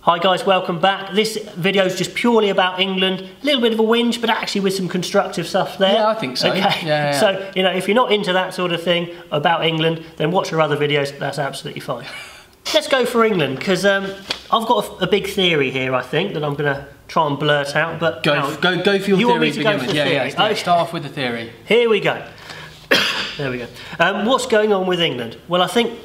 Hi guys, welcome back. This video is just purely about England. A little bit of a whinge, but actually with some constructive stuff there. Yeah, I think so. Okay. Yeah. So, you know, if you're not into that sort of thing about England, then watch our other videos. That's absolutely fine. Let's go for England, because I've got a big theory here, I think, that I'm going to try and blurt out. But go for your theory to begin with. Yeah. Start off with the theory. Here we go. There we go. What's going on with England? Well, I think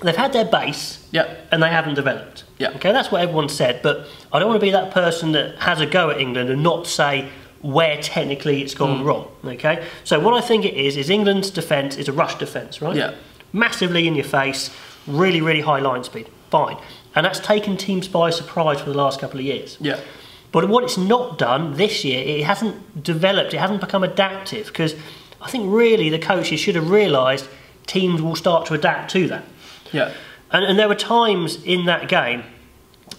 they've had their base, and they haven't developed. Okay, that's what everyone said, but I don't want to be that person that has a go at England and not say where technically it's gone wrong. Okay, so what I think it is England's defence is a rush defence, right? Yeah. Massively in your face, really high line speed. Fine, and that's taken teams by surprise for the last couple of years. Yeah. But what it's not done this year, it hasn't developed, it hasn't become adaptive, because I think really the coaches should have realised teams will start to adapt to that. Yeah. And there were times in that game,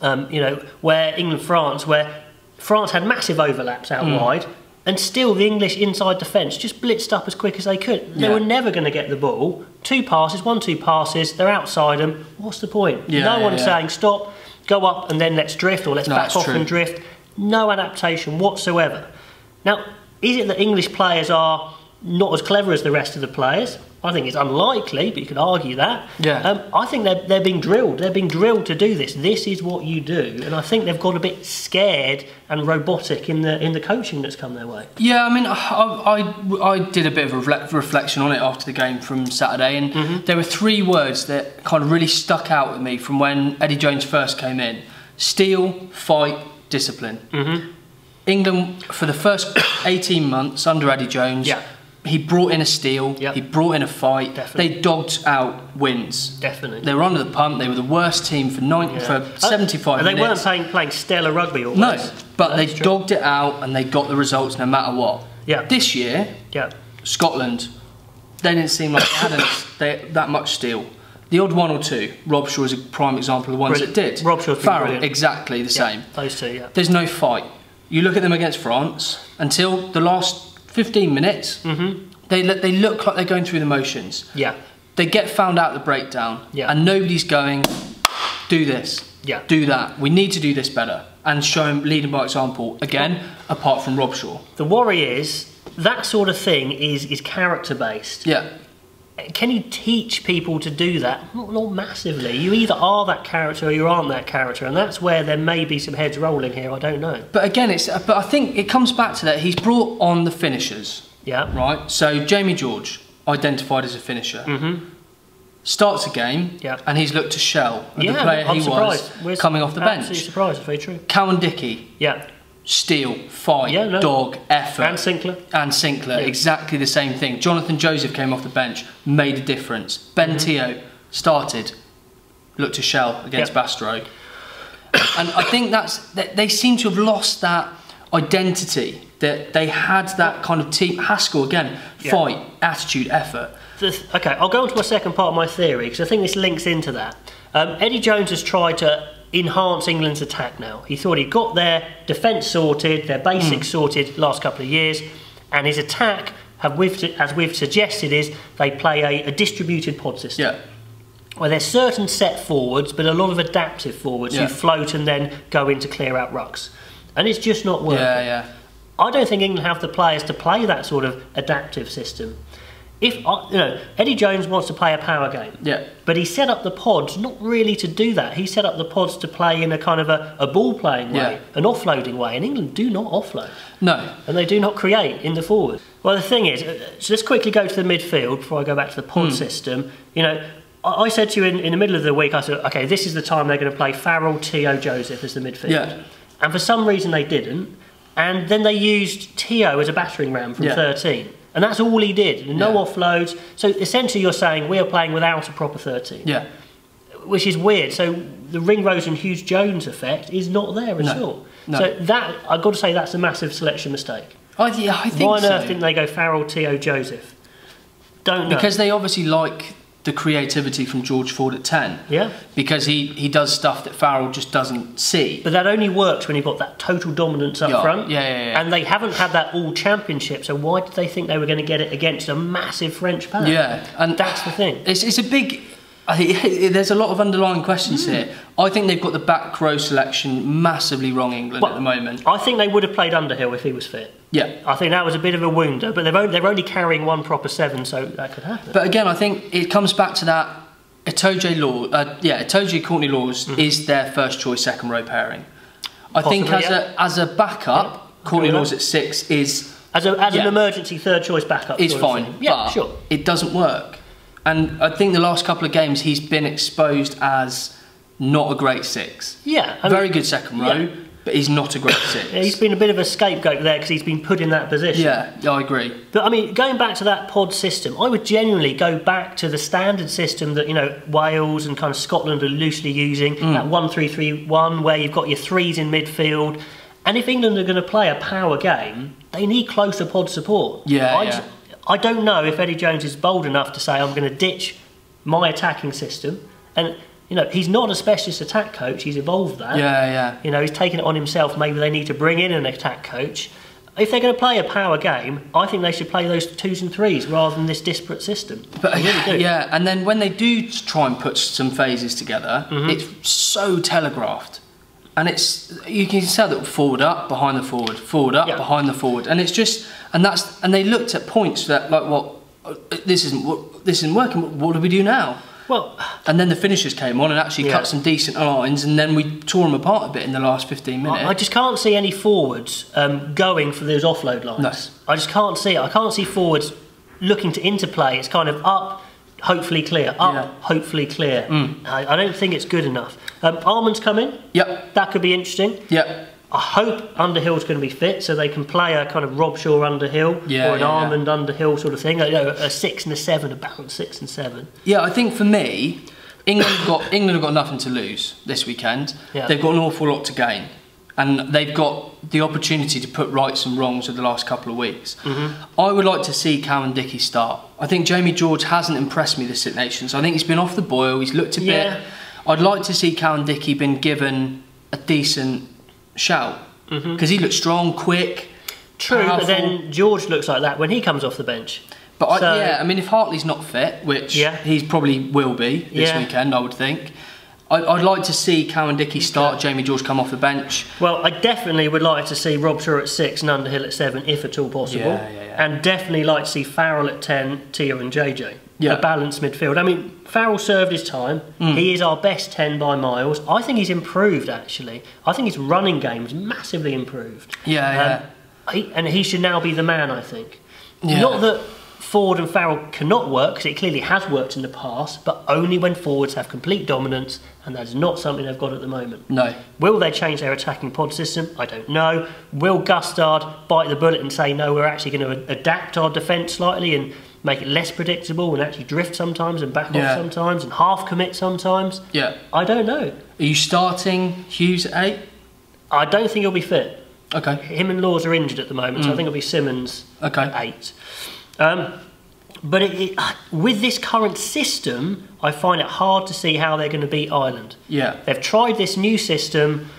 you know, where England-France, where France had massive overlaps out wide, and still the English inside defence just blitzed up as quick as they could. They were never going to get the ball. 1-2 passes, they're outside them. What's the point? No one's saying stop, go up and then let's drift, or let's back off and drift. No adaptation whatsoever. Now, is it that English players are not as clever as the rest of the players? I think it's unlikely, but you could argue that. Yeah. I think they're being drilled. They're being drilled to do this. This is what you do, and I think they've got a bit scared and robotic in the coaching that's come their way. Yeah, I mean, I did a bit of a reflection on it after the game from Saturday, and there were 3 words that kind of really stuck out with me from when Eddie Jones first came in: steal, fight, discipline. England, for the first 18 months under Eddie Jones, he brought in a steal, he brought in a fight, they dogged out wins. Definitely. They were under the pump, they were the worst team for 75 and minutes. they weren't playing stellar rugby always. No, but they dogged it out and they got the results no matter what. This year, Scotland, they didn't seem like they had that much steal. The odd 1 or 2, Robshaw is a prime example of the ones that did. Robshaw's Farrell, exactly the same. Those 2, There's no fight. You look at them against France, until the last 15 minutes, they look like they're going through the motions. They get found out the breakdown, and nobody's going, do this, do that. We need to do this better, and show them leading by example. Again, apart from Robshaw. The worry is that sort of thing is character based. Can you teach people to do that? Not massively. You either are that character or you aren't that character, and that's where there may be some heads rolling here. I don't know. But again, but I think it comes back to that. He's brought on the finishers. Right. So Jamie George, identified as a finisher, starts a game, and he's looked to shell the player he was coming off the bench. Absolutely surprised. It's very true. Cowan Dickey. Steal, fight, dog, effort. And Sinclair. Exactly the same thing. Jonathan Joseph came off the bench, made a difference. Ben Teo started, looked to shell against Bastareaud. And I think they seem to have lost that identity, that they had that kind of team. Haskell, again, fight, attitude, effort. Okay, I'll go on to my second part of my theory, because I think this links into that. Eddie Jones has tried to enhance England's attack now. He thought he'd got their defence sorted, their basics sorted last couple of years, and his attack, as we've suggested, is they play a distributed pod system. Where there's certain set forwards, but a lot of adaptive forwards who float and then go in to clear out rucks. And it's just not working. I don't think England have the players to play that sort of adaptive system. If you know, Eddie Jones wants to play a power game, but he set up the pods not really to do that. He set up the pods to play in a kind of a ball playing way, an offloading way, and England do not offload. No. And they do not create in the forward. Well, the thing is, so let's quickly go to the midfield before I go back to the pod system. You know, I said to you in the middle of the week, I said, okay, this is the time they're going to play Farrell, Teo, Joseph as the midfield. And for some reason they didn't, and then they used Teo as a battering ram from 13. And that's all he did, no offloads. So essentially you're saying we are playing without a proper 13. Which is weird. So the Ringrose and Hughes Jones effect is not there at all. So that, I've got to say, that's a massive selection mistake. I think Why on earth didn't they go Farrell, Teo, Joseph? Don't know. Because they obviously like the creativity from George Ford at 10. Because he does stuff that Farrell just doesn't see. But that only works when you've got that total dominance up front. And they haven't had that all championship, so why did they think they were going to get it against a massive French pack? And that's the thing. It's a big There's a lot of underlying questions here. I think they've got the back row selection massively wrong, England, at the moment. I think they would have played Underhill if he was fit. Yeah. I think that was a bit of a wounder, but they're only carrying one proper 7, so that could happen. But again, I think it comes back to that Itoje Courtney-Lawes is their first choice second row pairing. I think as a backup, Courtney-Lawes at 6 is... As an emergency third choice backup. It's fine, but sure. It doesn't work. And I think the last couple of games he's been exposed as not a great 6. Yeah. Very good second row, but he's not a great 6. He's been a bit of a scapegoat there because he's been put in that position. Yeah, I agree. But I mean, going back to that pod system, I would genuinely go back to the standard system that, you know, Wales and kind of Scotland are loosely using, that 1-3-3-1, where you've got your 3s in midfield. And if England are going to play a power game, they need closer pod support. I don't know if Eddie Jones is bold enough to say, I'm going to ditch my attacking system. And, you know, he's not a specialist attack coach. He's evolved that. You know, he's taken it on himself. Maybe they need to bring in an attack coach. If they're going to play a power game, I think they should play those 2s and 3s rather than this disparate system. But I really do. Yeah, and then when they do try and put some phases together, it's so telegraphed. And you can tell that forward up, behind the forward, forward up, behind the forward, and it's just and they looked at points that like, well, this isn't working. What do we do now? Well, and then the finishers came on and actually cut some decent lines, and then we tore them apart a bit in the last 15 minutes. I just can't see any forwards going for those offload lines. No. I just can't see it. I can't see forwards looking to interplay. It's kind of up, hopefully clear, up, hopefully clear. I don't think it's good enough. Armand's come in. Yep. That could be interesting. Yep. I hope Underhill's going to be fit so they can play a kind of Rob Shaw Underhill or an Armand Underhill sort of thing. You know, a 6 and a 7, a balanced 6 and 7. Yeah, I think for me, England have got nothing to lose this weekend. Yeah. They've got an awful lot to gain. And they've got the opportunity to put rights and wrongs of the last couple of weeks. I would like to see Cowan Dickey start. I think Jamie George hasn't impressed me this Six Nations. I think he's been off the boil, he's looked a bit... I'd like to see Cowan Dickey been given a decent shout. Because he looks strong, quick, powerful. But then George looks like that when he comes off the bench. But I mean, if Hartley's not fit, which he probably will be this weekend, I would think... I'd like to see Cowan Dickey start, Jamie George come off the bench. Well, I definitely would like to see Rob Shaw at 6 and Underhill at 7, if at all possible. And definitely like to see Farrell at 10, Tia and JJ. A balanced midfield. I mean, Farrell served his time. He is our best 10 by miles. I think he's improved, actually. I think his running game's massively improved. And he should now be the man, I think. Not that Ford and Farrell cannot work, because it clearly has worked in the past, but only when forwards have complete dominance, and that is not something they've got at the moment. No. Will they change their attacking pod system? I don't know. Will Gustard bite the bullet and say, no, we're actually going to adapt our defence slightly and make it less predictable and actually drift sometimes and back off sometimes and half commit sometimes? I don't know. Are you starting Hughes at 8? I don't think he'll be fit. Okay. Him and Laws are injured at the moment, so I think it'll be Simmons at 8. But with this current system, I find it hard to see how they're going to beat Ireland. They've tried this new system,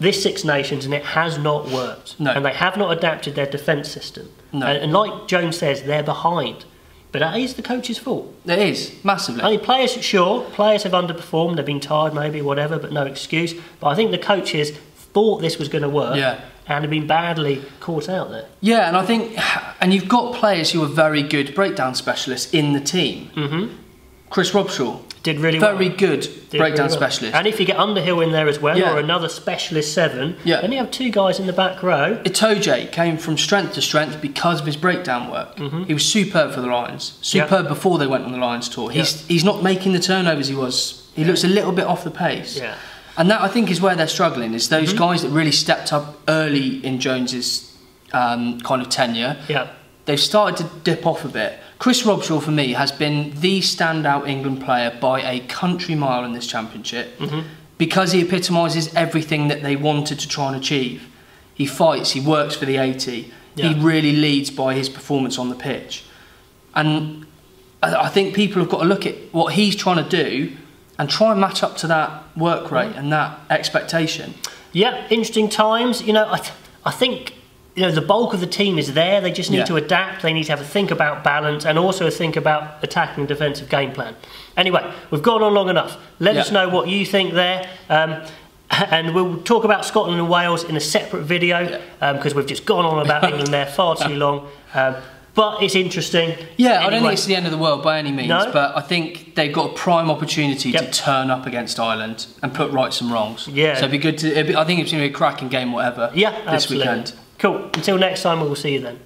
this Six Nations, and it has not worked. And they have not adapted their defence system. And like Jones says, they're behind. But that is the coach's fault. It is, massively. I mean, players have underperformed, they've been tired maybe, whatever, but no excuse. But I think the coaches thought this was going to work. And have been badly caught out there. And I think, and you've got players who are very good breakdown specialists in the team. Chris Robshaw did really well. Very good breakdown specialist. And if you get Underhill in there as well, or another specialist 7, then you have 2 guys in the back row. Itoje came from strength to strength because of his breakdown work. He was superb for the Lions. Superb before they went on the Lions tour. He's not making the turnovers he was. He looks a little bit off the pace. And that, I think, is where they're struggling, is those guys that really stepped up early in Jones's kind of tenure. They've started to dip off a bit. Chris Robshaw, for me, has been the standout England player by a country mile in this championship because he epitomises everything that they wanted to try and achieve. He fights, he works for the 80. He really leads by his performance on the pitch. And I think people have got to look at what he's trying to do and try and match up to that work rate and that expectation. Interesting times. You know, I think the bulk of the team is there. They just need to adapt. They need to have a think about balance and also a think about attacking and defensive game plan. Anyway, we've gone on long enough. Let us know what you think there. And we'll talk about Scotland and Wales in a separate video because we've just gone on about England there far too long. But it's interesting. Yeah, I don't think it's the end of the world by any means, No? but I think they've got a prime opportunity to turn up against Ireland and put right some wrongs. Yeah. So it'd be good to. I think it's going to be a cracking game, whatever. Yeah, this weekend. Cool. Until next time, we will see you then.